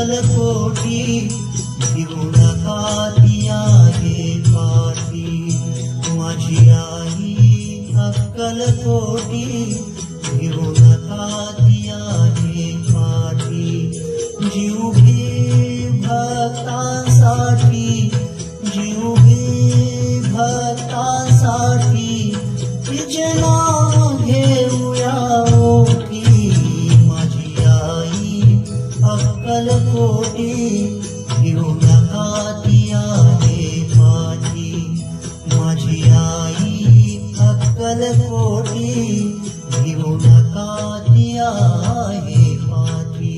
अक्कलकोटी घेऊन का ती आहे पाठी माझी आई अक्कलकोटी घेऊन का ती आहे पाठी जीव घे भक्तांसाठी जीव घे भक्तांसाठी तिचे नाव घेऊया ओठी माझी आई अक्कलकोटी घेऊन का ती आहे पाठी माझी आई अक्कलकोटी घेऊन का ती आहे पाठी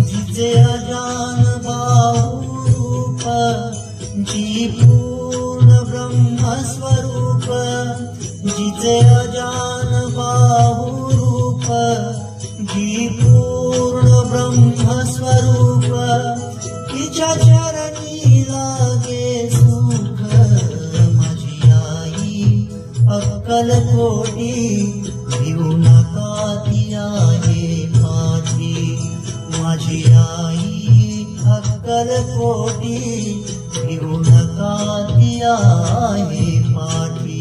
जिचे अजान बाहुरूप जी पूर्ण ब्रह्मस्वरूप जिचे अजान बाहुरूप जी पूर्ण ब्रह्मस्वरूप तिच्या चरणी लागे सुख माझी आई अक्कलकोटी घेऊन का ती आहे पाठी माझी आई अक्कलकोटी घेऊन का ती आहे पाठी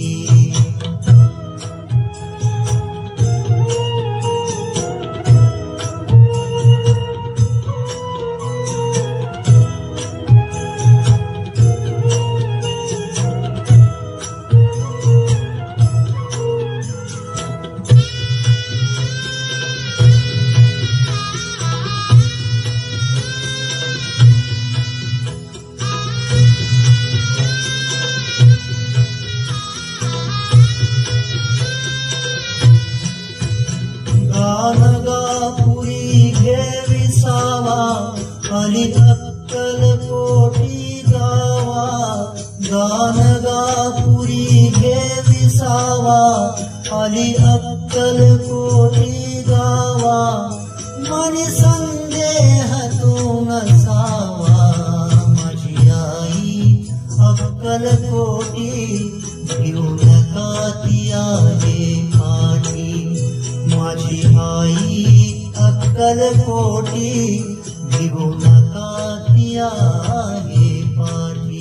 गाणगापुरी घे विसावा आली अक्कलकोटी गावा गाणगापुरी घे विसावा आली अक्कलकोटी गावा मनी संदेह तू नसावा माझी आई अक्कलकोटी घेऊन का ती आहे पाठी माझी आई अक्कलकोटी घेऊन का ती आहे पाठी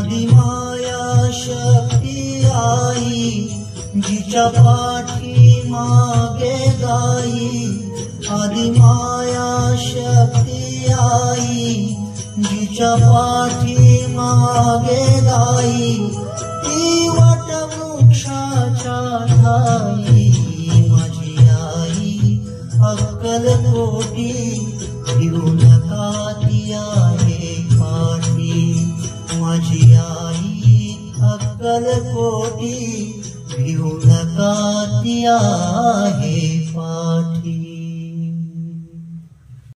आदिमाया शक्ती आई जिच्या पाठी मागे गाई आदिमाया शक्ती आई जिच्या पाठी मागे गाई ती वटवृक्षाच्या ठाई माझी आई अक्कलकोटी घेऊन का ती आहे पाठी माझी आई अक्कलकोटी घेऊन का ती आहे पाठी